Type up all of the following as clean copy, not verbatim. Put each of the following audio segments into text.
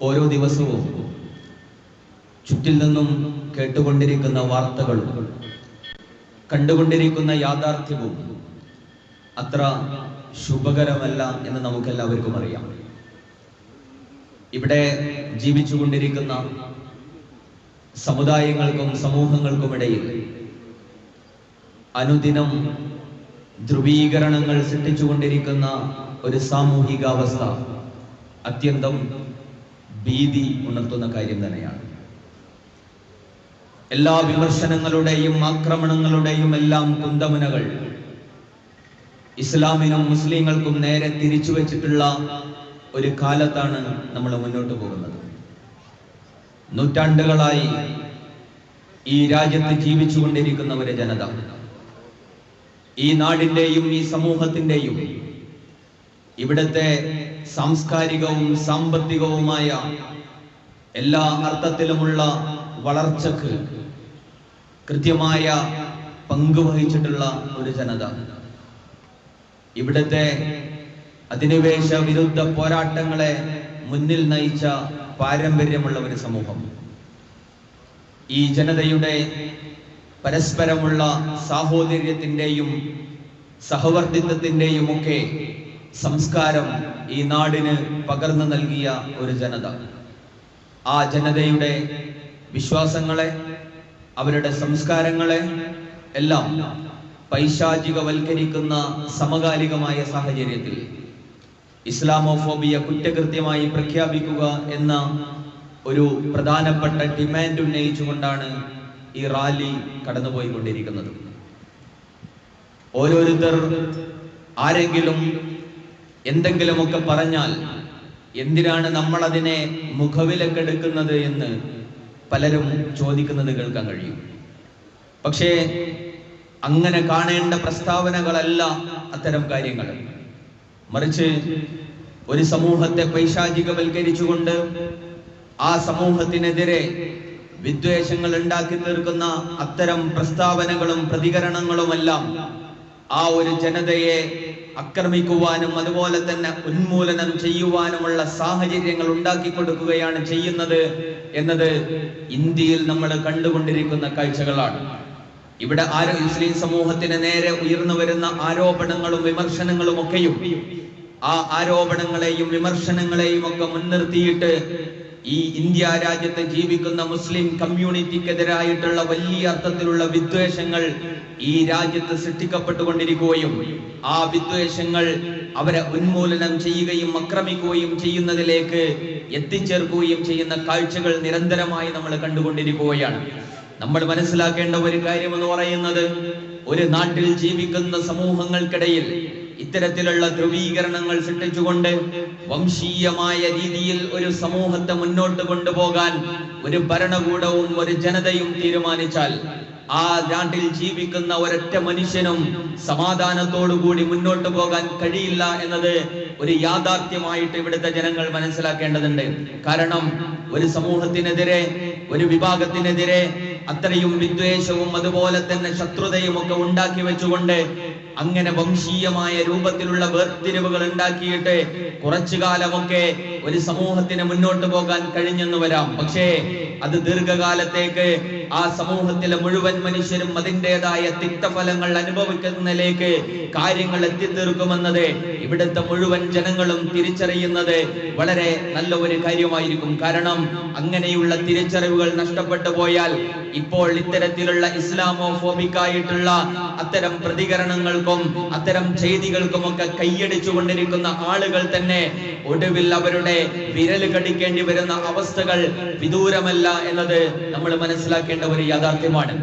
ഓരോ ദിവസവും ചുറ്റിൽ നിന്നും കേട്ടുകൊണ്ടിരിക്കുന്ന വാർത്തകളും കണ്ടുകൊണ്ടിരിക്കുന്ന യാഥാർത്ഥ്യവും അത്ര ശുഭകരമല്ല എന്ന് നമുക്കെല്ലാവർക്കും അറിയാം. ഇവിടെ ജീവിച്ചുകൊണ്ടിരിക്കുന്ന സമുദായങ്ങൾക്കും സമൂഹങ്ങൾക്കുമിടയിൽ അനുദിനം ധ്രുവീകരണങ്ങൾ സൃഷ്ടിച്ചുകൊണ്ടിരിക്കുന്ന ഒരു സാമൂഹികാവസ്ഥ അത്യന്തം ഭീതി ഉണർത്തുന്ന കാര്യം തന്നെയാണ്. എല്ലാ വിമർശനങ്ങളുടെയും ആക്രമണങ്ങളുടെയും എല്ലാം കുന്തമുനകൾ ഇസ്ലാമിനും മുസ്ലിങ്ങൾക്കും നേരെ തിരിച്ചു വെച്ചിട്ടുള്ള ഒരു കാലത്താണ് നമ്മൾ മുന്നോട്ട് പോകുന്നത്. നൂറ്റാണ്ടുകളായി ഈ രാജ്യത്ത് ജീവിച്ചുകൊണ്ടിരിക്കുന്ന ഒരു ജനത, ഈ നാടിന്റെയും ഈ സമൂഹത്തിന്റെയും ഇവിടുത്തെ സാംസ്കാരികവും സാമ്പത്തികവുമായ എല്ലാ അർത്ഥത്തിലുമുള്ള വളർച്ചക്ക് കൃത്യമായ പങ്കുവഹിച്ചിട്ടുള്ള ഒരു ജനത, ഇവിടുത്തെ അധിനിവേശ വിരുദ്ധ പോരാട്ടങ്ങളെ മുന്നിൽ നയിച്ച പാരമ്പര്യമുള്ള ഒരു സമൂഹം, ഈ ജനതയുടെ പരസ്പരമുള്ള സാഹോദര്യത്തിന്റെയും സഹവർത്തിത്വത്തിന്റെയും ഒക്കെ സംസ്കാരം ഈ നാടിന് പകർന്നു നൽകിയ ഒരു ജനത, ആ ജനതയുടെ വിശ്വാസങ്ങളെ, അവരുടെ സംസ്കാരങ്ങളെ എല്ലാം പൈശാചികവൽക്കരിക്കുന്ന സമകാലികമായ സാഹചര്യത്തിൽ ഇസ്ലാമോഫോബിയ കുറ്റകൃത്യമായി പ്രഖ്യാപിക്കുക എന്ന ഒരു പ്രധാനപ്പെട്ട ഡിമാൻഡ് ഉന്നയിച്ചുകൊണ്ടാണ് ഈ റാലി കടന്നുപോയിക്കൊണ്ടിരിക്കുന്നത്. ഓരോരുത്തർ ആരെങ്കിലും എന്തെങ്കിലുമൊക്കെ പറഞ്ഞാൽ എന്തിനാണ് നമ്മൾ അതിനെ മുഖവിലക്കെടുക്കുന്നത് എന്ന് പലരും ചോദിക്കുന്നത് കേൾക്കാൻ കഴിയും. പക്ഷേ അങ്ങനെ കാണേണ്ട പ്രസ്താവനകളല്ല അത്തരം കാര്യങ്ങൾ. മറിച്ച് ഒരു സമൂഹത്തെ പൈശാചികവൽക്കരിച്ചുകൊണ്ട് ആ സമൂഹത്തിനെതിരെ വിദ്വേഷങ്ങൾ ഉണ്ടാക്കി തീർക്കുന്ന അത്തരം പ്രസ്താവനകളും പ്രതികരണങ്ങളുമെല്ലാം ആ ഒരു ജനതയെ ആക്രമിക്കുവാനും അതുപോലെ തന്നെ ഉന്മൂലനം ചെയ്യുവാനുമുള്ള സാഹചര്യങ്ങൾ ഉണ്ടാക്കി കൊടുക്കുകയാണ് ചെയ്യുന്നത് എന്നത് ഇന്ത്യയിൽ നമ്മൾ കണ്ടുകൊണ്ടിരിക്കുന്ന കാഴ്ചകളാണ്. ഇവിടെ മുസ്ലിം സമൂഹത്തിന് നേരെ ഉയർന്നു വരുന്ന ആരോപണങ്ങളും വിമർശനങ്ങളും ഒക്കെയും ആ ആരോപണങ്ങളെയും വിമർശനങ്ങളെയും ഒക്കെ മുൻനിർത്തിയിട്ട് ഈ ഇന്ത്യ രാജ്യത്ത് ജീവിക്കുന്ന മുസ്ലിം കമ്മ്യൂണിറ്റിക്കെതിരായിട്ടുള്ള വലിയ അർത്ഥത്തിലുള്ള വിദ്വേഷങ്ങൾ ഈ രാജ്യത്ത് സൃഷ്ടിക്കപ്പെട്ടുകൊണ്ടിരിക്കുകയും ആ വിദ്വേഷങ്ങൾ അവരെ ഉന്മൂലനം ചെയ്യുകയും ആക്രമിക്കുകയും ചെയ്യുന്നതിലേക്ക് എത്തിച്ചേർക്കുകയും ചെയ്യുന്ന കാഴ്ചകൾ നിരന്തരമായി നമ്മൾ കണ്ടുകൊണ്ടിരിക്കുകയാണ്. നമ്മൾ മനസ്സിലാക്കേണ്ട ഒരു കാര്യം എന്ന് പറയുന്നത്, ഒരു നാട്ടിൽ ജീവിക്കുന്ന സമൂഹങ്ങൾക്കിടയിൽ ഇത്തരത്തിലുള്ള ധ്രുവീകരണങ്ങൾ സൃഷ്ടിച്ചുകൊണ്ട് വംശീയമായ രീതിയിൽ ഒരു സമൂഹത്തെ മുന്നോട്ട് കൊണ്ടുപോകാൻ ഒരു ഭരണകൂടവും ഒരു ജനതയും തീരുമാനിച്ചാൽ ആ നാട്ടിൽ ജീവിക്കുന്ന ഒരൊറ്റ മനുഷ്യനും സമാധാനത്തോടുകൂടി മുന്നോട്ട് പോകാൻ കഴിയില്ല എന്നത് ഒരു യാഥാർത്ഥ്യമായിട്ട് ഇവിടുത്തെ ജനങ്ങൾ മനസ്സിലാക്കേണ്ടതുണ്ട്. കാരണം ഒരു സമൂഹത്തിനെതിരെ, ഒരു വിഭാഗത്തിനെതിരെ അത്രയും വിദ്വേഷവും അതുപോലെ തന്നെ ശത്രുതയും ഒക്കെ ഉണ്ടാക്കി വെച്ചുകൊണ്ട് അങ്ങനെ വംശീയമായ രൂപത്തിലുള്ള വേർതിരിവുകൾ ഉണ്ടാക്കിയിട്ട് കുറച്ചു കാലമൊക്കെ ഒരു സമൂഹത്തിന് മുന്നോട്ട് പോകാൻ കഴിഞ്ഞെന്ന് വരാം. പക്ഷേ അത് ദീർഘകാലത്തേക്ക് ആ സമൂഹത്തിലെ മുഴുവൻ മനുഷ്യരും അതിൻ്റെതായ തിക്തഫലങ്ങൾ അനുഭവിക്കുന്നതിലേക്ക് കാര്യങ്ങൾ എത്തിത്തീർക്കുമെന്നത് ഇവിടുത്തെ മുഴുവൻ ജനങ്ങളും തിരിച്ചറിയുന്നത് വളരെ നല്ല ഒരു കാര്യമായിരിക്കും. കാരണം അങ്ങനെയുള്ള തിരിച്ചറിവുകൾ നഷ്ടപ്പെട്ടു പോയാൽ ഇപ്പോൾ ഇത്തരത്തിലുള്ള ഇസ്ലാമോഫോബിക്കായിട്ടുള്ള അത്തരം പ്രതികരണങ്ങൾക്കും അത്തരം ചെയ്തികൾക്കും ഒക്കെ കൈയടിച്ചുകൊണ്ടിരിക്കുന്ന ആളുകൾ തന്നെ ഒടുവിൽ അവരുടെ വിരൽ കടിക്കേണ്ടി വരുന്ന അവസ്ഥകൾ വിദൂരമല്ല എന്നത് നമ്മൾ മനസ്സിലാക്കേണ്ട ഒരു യാഥാർത്ഥ്യമാണ്.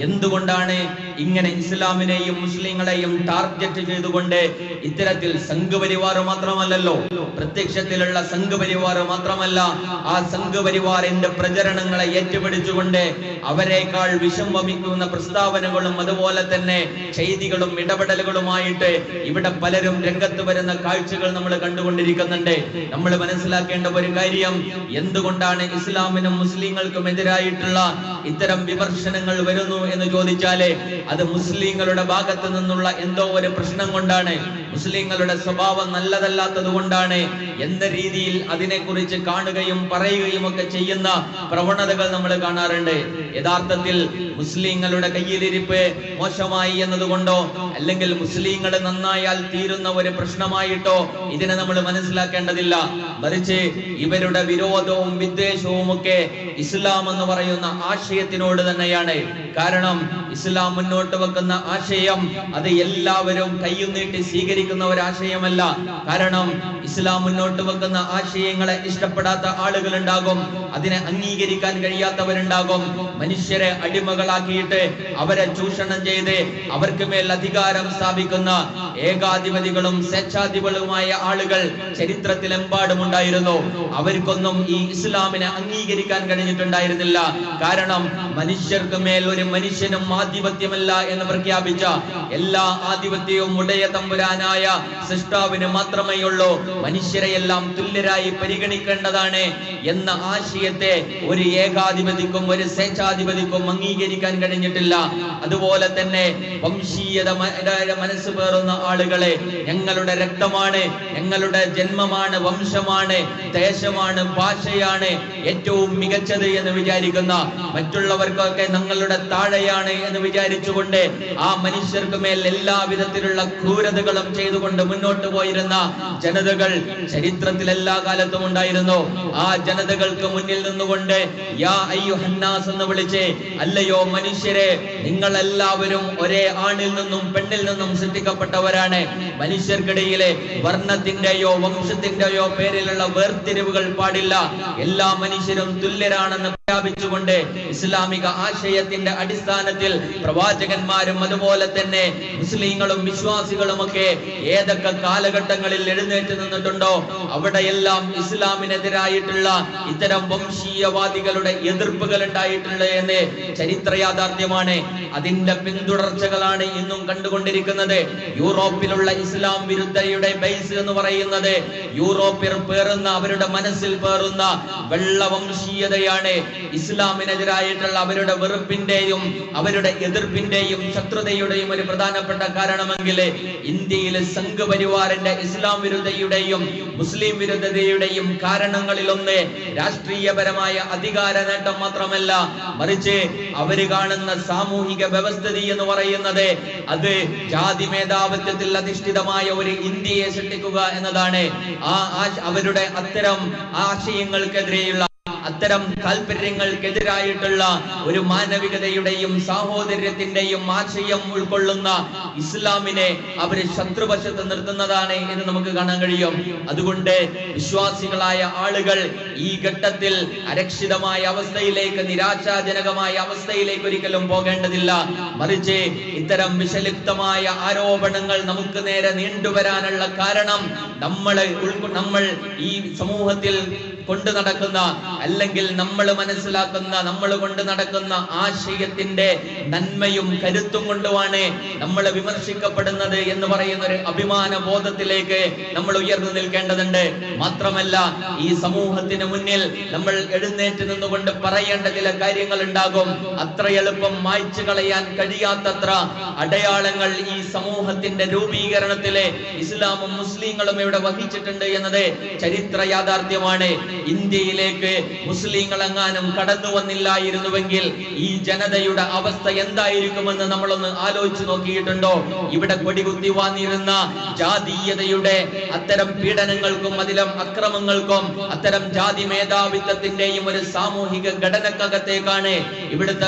എന്തുകൊണ്ടാണ് ഇങ്ങനെ ഇസ്ലാമിനെയും മുസ്ലിങ്ങളെയും ടാർഗറ്റ് ചെയ്തുകൊണ്ട് ഇത്തരത്തിൽ സംഘപരിവാർ മാത്രമല്ലല്ലോ, പ്രത്യക്ഷത്തിലുള്ള സംഘപരിവാർ മാത്രമല്ല, ആ സംഘപരിവാറിന്റെ പ്രചരണങ്ങളെ ഏറ്റുപിടിച്ചുകൊണ്ട് അവരെക്കാൾ വിഷം വമിക്കുന്ന പ്രസ്താവനകളും അതുപോലെ തന്നെ ചെയ്തികളും ഇടപെടലുകളുമായിട്ട് ഇവിടെ പലരും രംഗത്ത് വരുന്ന കാഴ്ചകൾ നമ്മൾ കണ്ടുകൊണ്ടിരിക്കുന്നുണ്ട്. നമ്മൾ മനസ്സിലാക്കേണ്ട ഒരു കാര്യം, എന്തുകൊണ്ടാണ് ഇസ്ലാമിനും മുസ്ലിങ്ങൾക്കും എതിരായിട്ടുള്ള ഇത്തരം വിമർശനങ്ങൾ വരുന്നു എന്ന് ചോദിച്ചാല് അത് മുസ്ലിങ്ങളുടെ ഭാഗത്ത് നിന്നുള്ള എന്തോ ഒരു പ്രശ്നം കൊണ്ടാണ്. മുസ്ലിങ്ങളുടെ സ്വഭാവം നല്ലതല്ലാത്തത് കൊണ്ടാണ് എന്ന രീതിയിൽ അതിനെക്കുറിച്ച് കാണുകയും പറയുകയും ഒക്കെ ചെയ്യുന്ന പ്രവണതകൾ നമ്മൾ കാണാറുണ്ട്. യഥാർത്ഥത്തിൽ മുസ്ലിങ്ങളുടെ കയ്യിലിരിപ്പ് മോശമായി എന്നതുകൊണ്ടോ അല്ലെങ്കിൽ മുസ്ലിങ്ങൾ നന്നായാൽ തീരുന്ന ഒരു പ്രശ്നമായിട്ടോ ഇതിനെ നമ്മൾ മനസ്സിലാക്കേണ്ടതില്ല. മറിച്ച് ഇവരുടെ വിരോധവും വിദ്വേഷവും ഒക്കെ ഇസ്ലാം എന്ന് പറയുന്ന ആശയത്തിനോട് തന്നെയാണ്. കാരണം ഇസ്ലാം മുന്നോട്ട് വെക്കുന്ന ആശയം അത് എല്ലാവരും കയ്യും നീട്ടി സ്വീകരിക്കുന്ന ഒരു ആശയമല്ല. കാരണം ഇസ്ലാം മുന്നോട്ട് വെക്കുന്ന ആശയങ്ങളെ ഇഷ്ടപ്പെടാത്ത ആളുകൾ ഉണ്ടാകും, അതിനെ അംഗീകരിക്കാൻ കഴിയാത്തവരുണ്ടാകും. മനുഷ്യരെ അടിമകളാക്കിയിട്ട് അവരെ ചൂഷണം ചെയ്ത് അവർക്ക് മേൽ അധികാരം സ്ഥാപിക്കുന്ന ഏകാധിപതികളും സ്വേച്ഛാധിപതികളുമായ ആളുകൾ ചരിത്രത്തിലെമ്പാടും ഉണ്ടായിരുന്നു. അവർക്കൊന്നും ഈ ഇസ്ലാമിനെ അംഗീകരിക്കാൻ കഴിഞ്ഞിട്ടുണ്ടായിരുന്നില്ല. കാരണം മനുഷ്യർക്ക് മേൽ ഒരു മനുഷ്യനും ആധിപത്യമല്ല എന്ന് പ്രഖ്യാപിച്ച എല്ലാ ആധിപത്യവും ഉടയ തമ്പുരാനായ സൃഷ്ടാവിന് മാത്രമേ ഉള്ളൂ, മനുഷ്യരെയെല്ലാം തുല്യരായി പരിഗണിക്കേണ്ടതാണ് എന്ന ആശയത്തെ ഒരു ഏകാധിപതിക്കും ഒരു സ്വേച്ഛാധിപതിക്കും അംഗീകരിക്കാൻ കഴിഞ്ഞിട്ടില്ല. അതുപോലെ തന്നെ വംശീയത മനസ്സ് പേറുന്ന ആളുകളെ ഞങ്ങളുടെ രക്തമാണ്, ഞങ്ങളുടെ ജന്മമാണ്, വംശമാണ്, ദേശമാണ്, ഭാഷയാണ് ഏറ്റവും മികച്ചത് എന്ന് വിചാരിക്കുന്ന, മറ്റുള്ളവർക്കൊക്കെ ഞങ്ങളുടെ താഴെയാണ് എന്ന് വിചാരിച്ചുകൊണ്ട് ആ മനുഷ്യർക്ക് മേൽ എല്ലാ വിധത്തിലുള്ള ക്രൂരതകളും ചെയ്തുകൊണ്ട് മുന്നോട്ട് പോയിരുന്ന ജനതകൾ ചരിത്രത്തിൽ എല്ലാ കാലത്തും ഉണ്ടായിരുന്നു. ആ ജനതകൾക്ക് മുന്നിൽ നിന്നുകൊണ്ട് യാ അയ്യുഹന്നാസ് എന്ന് വിളിച്ച്, അല്ലയോ മനുഷ്യരെ, നിങ്ങൾ എല്ലാവരും ഒരേ ആണിൽ നിന്നും പെണ്ണിൽ നിന്നും സൃഷ്ടിക്കപ്പെട്ടവരാണ്. മനുഷ്യർക്കിടയിലെ വർണ്ണത്തിന്റെയോ വംശത്തിന്റെയോ പേരിലുള്ള വേർതിരിവുകൾ പാടില്ല. എല്ലാ മനുഷ്യരും തുല്യരാണെന്ന് പ്രഖ്യാപിച്ചുകൊണ്ട് ഇസ്ലാമിക ആശയത്തിന്റെ അടിസ്ഥാനത്തിൽ പ്രവാചകന്മാരും അതുപോലെ തന്നെ മുസ്ലിങ്ങളും വിശ്വാസികളും ഒക്കെ ഏതൊക്കെ കാലഘട്ടങ്ങളിൽ എഴുന്നേറ്റ് നിന്നിട്ടുണ്ടോ അവിടെയെല്ലാം ഇസ്ലാമിനെതിരായിട്ടുള്ള ഇത്തരം വംശീയവാദികളുടെ എതിർപ്പുകൾ ഉണ്ടായിട്ടുണ്ട് എന്ന് ചരിത്ര യാഥാർത്ഥ്യമാണ്. അതിന്റെ പിന്തുടർച്ചകളാണ് ഇന്നും കണ്ടുകൊണ്ടിരിക്കുന്നത്. യൂറോപ്പിലുള്ള ഇസ്ലാം വിരുദ്ധയുടെ ബേസ് എന്ന് പറയുന്നത് യൂറോപ്യർ പേറുന്ന, അവരുടെ മനസ്സിൽ പേറുന്ന വെള്ള വംശീയതയാണ്. ഇസ്ലാമിനെതിരായിട്ടുള്ള അവരുടെ വെറുപ്പിന്റെയും അവരുടെ എതിർപ്പിന്റെയും ശത്രുതയുടെയും ഒരു പ്രധാനപ്പെട്ട കാരണമെങ്കിൽ ഇന്ത്യയിലെ സംഘപരിവാറിന്റെ ഇസ്ലാം വിരുദ്ധയുടെയും മുസ്ലിം വിരുദ്ധതയുടെയും കാരണങ്ങളിലൊന്ന് രാഷ്ട്രീയപരമായ അധികാര നേട്ടം മാത്രമല്ല, മറിച്ച് അവര് കാണുന്ന സാമൂഹിക വ്യവസ്ഥിതി എന്ന് പറയുന്നത് അത് ജാതി മേധാവിത്വത്തിൽ അധിഷ്ഠിതമായ ഒരു ഇന്ത്യയെ സൃഷ്ടിക്കുക എന്നതാണ്. അവരുടെ അത്തരം ആശയങ്ങൾക്കെതിരെയുള്ള അത്തരം താല്പര്യങ്ങൾക്കെതിരായിട്ടുള്ള ഒരു മാനവികതയുടെയും സാഹോദര്യത്തിന്റെയും ആശയം ഉൾക്കൊള്ളുന്ന ഇസ്ലാമിനെ അവര് ശത്രുവശത്ത് നിർത്തുന്നതാണ് എന്ന് നമുക്ക് കാണാൻ കഴിയും. അതുകൊണ്ട് വിശ്വാസികളായ ആളുകൾ ഈ ഘട്ടത്തിൽ അരക്ഷിതമായ അവസ്ഥയിലേക്ക്, നിരാശാജനകമായ അവസ്ഥയിലേക്ക് ഒരിക്കലും പോകേണ്ടതില്ല. മറിച്ച് ഇത്തരം വിഷലിപ്തമായ ആരോപണങ്ങൾ നമുക്ക് നേരെ നീണ്ടുവരാനുള്ള കാരണം നമ്മൾ ഈ സമൂഹത്തിൽ കൊണ്ടു നടക്കുന്ന, അല്ലെങ്കിൽ നമ്മൾ മനസ്സിലാക്കുന്ന, നമ്മൾ കൊണ്ട് നടക്കുന്ന ആശയത്തിന്റെ നന്മയും കരുത്തും കൊണ്ടുമാണ് നമ്മൾ വിമർശിക്കപ്പെടുന്നത് എന്ന് പറയുന്ന ഒരു അഭിമാന ബോധത്തിലേക്ക് നമ്മൾ ഉയർന്നു നിൽക്കേണ്ടതുണ്ട്. മാത്രമല്ല, ഈ സമൂഹത്തിന് മുന്നിൽ നമ്മൾ എഴുന്നേറ്റ് നിന്നുകൊണ്ട് പറയേണ്ട ചില കാര്യങ്ങൾ ഉണ്ടാകും. അത്ര എളുപ്പം മായ്ച്ചു കളയാൻ കഴിയാത്തത്ര അടയാളങ്ങൾ ഈ സമൂഹത്തിന്റെ രൂപീകരണത്തിലെ ഇസ്ലാമും മുസ്ലിങ്ങളും ഇവിടെ വഹിച്ചിട്ടുണ്ട് എന്നത് ചരിത്ര യാഥാർത്ഥ്യമാണ്. ഇന്ത്യയിലേക്ക് മുസ്ലിങ്ങൾ എങ്ങാനും കടന്നു വന്നില്ലായിരുന്നുവെങ്കിൽ ഈ ജനതയുടെ അവസ്ഥ എന്തായിരിക്കുമെന്ന് നമ്മളൊന്ന് ആലോചിച്ചു നോക്കിയിട്ടുണ്ടോ? ഇവിടെ കൊടികുത്തി വന്നിരുന്ന ജാതീയതയുടെ അത്തരം പീഡനങ്ങൾക്കും അതിലും അക്രമങ്ങൾക്കും അത്തരം ജാതി മേധാവിത്വത്തിന്റെയും ഒരു സാമൂഹിക ഘടനക്കകത്തേക്കാണ്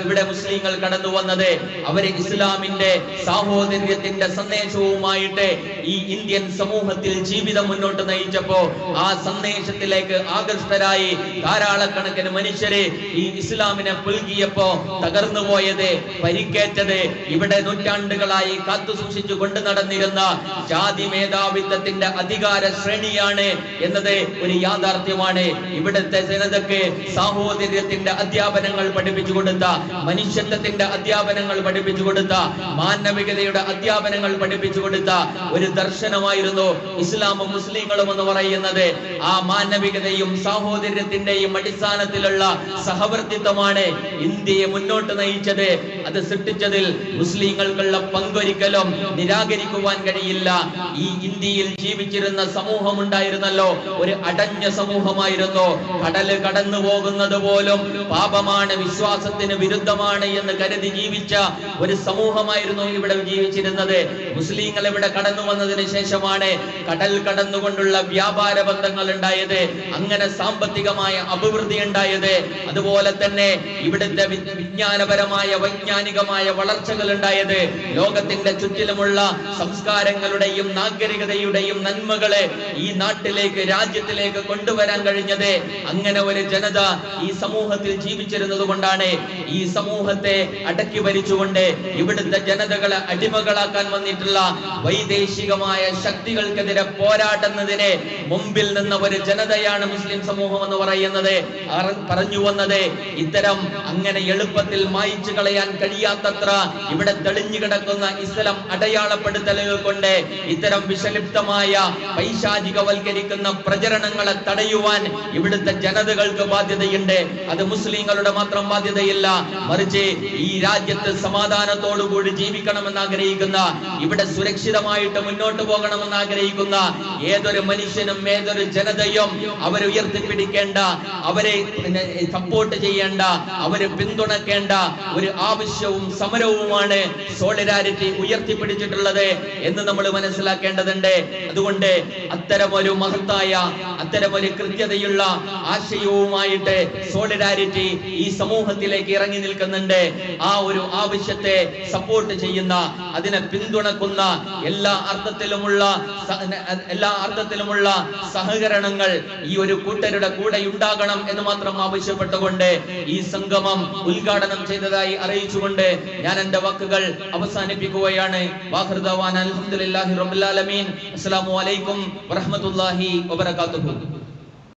ഇവിടെ മുസ്ലിങ്ങൾ കടന്നു വന്നത്. അവര് ഇസ്ലാമിന്റെ സാഹോദര്യത്തിന്റെ സന്ദേശവുമായിട്ട് ഈ ഇന്ത്യൻ സമൂഹത്തിൽ ജീവിതം മുന്നോട്ട് നയിച്ചപ്പോ ആ സന്ദേശത്തിലേക്ക് ആകർഷ്ടരായി ധാരാളക്കണക്കിന് മനുഷ്യരെ ഈ ഇസ്ലാമിനെ പുൽകിയപ്പോ തകർന്നു പോയത്, പരിക്കേറ്റത് ഇവിടെ നൂറ്റാണ്ടുകളായി കാത്തു സൂക്ഷിച്ചു കൊണ്ടു നടന്നിരുന്ന ജാതി മേധാവിത്വത്തിന്റെ അധികാര ശ്രേണിയാണ് എന്നത് ഒരു യാഥാർത്ഥ്യമാണ്. ഇവിടുത്തെ ജനതയ്ക്ക് സാഹോദര്യത്തിന്റെ അധ്യാപനങ്ങൾ പഠിപ്പിച്ചു കൊടുത്ത, മനുഷ്യത്വത്തിന്റെ അധ്യാപനങ്ങൾ പഠിപ്പിച്ചു കൊടുത്ത, മാനവികതയുടെ അധ്യാപനങ്ങൾ പഠിപ്പിച്ചു കൊടുത്ത ഒരു ദർശനമായിരുന്നു ഇസ്ലാമും മുസ്ലിങ്ങളും എന്ന് പറയുന്നത്. ആ മാനവികതയും സാഹോദര്യത്തിന്റെയും അടിസ്ഥാനത്തിലുള്ള സഹവർത്തിത്വമാണ് ഇന്ത്യയെ മുന്നോട്ട് നയിച്ചത്. അത് സൃഷ്ടിച്ചതിൽ മുസ്ലിങ്ങൾക്കുള്ള പങ്കൊരിക്കലും നിരാകരിക്കുവാൻ കഴിയില്ല. ഈ ഇന്ത്യയിൽ ജീവിച്ചിരുന്ന സമൂഹം ഉണ്ടായിരുന്നല്ലോ, ഒരു അടഞ്ഞ സമൂഹമായിരുന്നു. കടല് കടന്നു പോകുന്നത് പോലും പാപമാണ്, വിശ്വാസത്തിന് വിരുദ്ധമാണ് എന്ന് കരുതി ജീവിച്ച ഒരു സമൂഹമായിരുന്നു ഇവിടെ ജീവിച്ചിരുന്നത്. മുസ്ലിങ്ങൾ ഇവിടെ കടന്നു വന്നതിന് ശേഷമാണ് കടൽ കടന്നുകൊണ്ടുള്ള വ്യാപാര ബന്ധങ്ങൾ ഉണ്ടായത്, അങ്ങനെ സാമ്പത്തികമായ അഭിവൃദ്ധി ഉണ്ടായത്. അതുപോലെ തന്നെ ഇവിടുത്തെ വിജ്ഞാനപരമായ വൈജ്ഞാനികമായ വളർച്ചകൾ ഉണ്ടായത്. ലോകത്തിന്റെ ചുറ്റിലുമുള്ള സംസ്കാരങ്ങളുടെയും നാഗരികതയുടെയും നന്മകളെ ഈ നാട്ടിലേക്ക്, രാജ്യത്തിലേക്ക് കൊണ്ടുവരാൻ കഴിഞ്ഞത് അങ്ങനെ ഒരു ജനത ഈ സമൂഹത്തിൽ ജീവിച്ചിരുന്നത് കൊണ്ടാണ്. ഈ സമൂഹത്തെ അടക്കി ഭരിച്ചുകൊണ്ട് ഇവിടുത്തെ ജനതകളെ അടിമകളാക്കാൻ വന്നിട്ടുള്ള വൈദേശികമായ ശക്തികൾക്കെതിരെ പോരാടുന്നതിന് മുമ്പിൽ നിന്ന ഒരു ജനതയാണ് മുസ്ലിം സമൂഹം എന്ന് പറയുന്നത്. പറഞ്ഞു വന്നത് ഇത്തരം അങ്ങനെ എളുപ്പത്തിൽ മായ്ച്ചു കളയാൻ കഴിയാത്തത്ര ഇവിടെ തെളിഞ്ഞു കിടക്കുന്ന ഇസ്ലാം അടയാളപ്പെടുത്തലുകൾ കൊണ്ട് ഇത്തരം വിഷലിപ്തമായ പൈശാചികവൽക്കരിക്കുന്ന പ്രചരണങ്ങളെ തടയുവാൻ ഇവിടുത്തെ ജനതകൾക്ക് ബാധ്യതയുണ്ട്. അത് മുസ്ലിങ്ങളുടെ മാത്രം ബാധ്യതയില്ല, മറിച്ച് ഈ രാജ്യത്ത് സമാധാനത്തോടുകൂടി ജീവിക്കണമെന്ന് ആഗ്രഹിക്കുന്ന, ഇവിടെ സുരക്ഷിതമായിട്ട് മുന്നോട്ട് പോകണമെന്ന് ആഗ്രഹിക്കുന്ന ഏതൊരു മനുഷ്യനും ഏതൊരു ജനതയും അവരെ ഉയർത്തിപ്പിടിക്കേണ്ട, അവരെ സപ്പോർട്ട് ചെയ്യേണ്ട, അവരെ പിന്തുണക്കേണ്ട ഒരു ആവശ്യവും സമരവുമാണ് സോളിഡാരിറ്റി ഉയർത്തിപ്പിടിച്ചിട്ടുള്ളത് എന്ന് നമ്മൾ മനസ്സിലാക്കേണ്ടതുണ്ട്. അതുകൊണ്ട് അത്തരമൊരു മഹത്തായ, അത്തരമൊരു കൃത്യതയുള്ള ആശയവുമായിട്ട് സോളിഡാരിറ്റി ഈ സമൂഹത്തിലേക്ക് ഇറങ്ങി നിൽക്കുന്നുണ്ട്. ആ ഒരു ആവശ്യത്തെ സപ്പോർട്ട് ചെയ്യുന്ന, അതിനെ പിന്തുണക്കുന്ന എല്ലാ അർത്ഥത്തിലുമുള്ള സഹകരണങ്ങൾ ഈ ഒരു കൂട്ടരുടെ കൂടെ ഉണ്ടാകണം എന്ന് മാത്രം ആവശ്യപ്പെട്ടുകൊണ്ട് ഈ സംഗമം ഉദ്ഘാടനം ചെയ്തതായി അറിയിച്ചുകൊണ്ട് ഞാൻ എന്റെ വാക്കുകൾ അവസാനിപ്പിക്കുകയാണ്. വാഖിർ ദഅവാന അൽഹംദുലില്ലാഹി റബ്ബിൽ ആലമീൻ. അസ്സലാമു അലൈക്കും വറഹ്മത്തുള്ളാഹി വബറകാതുഹു.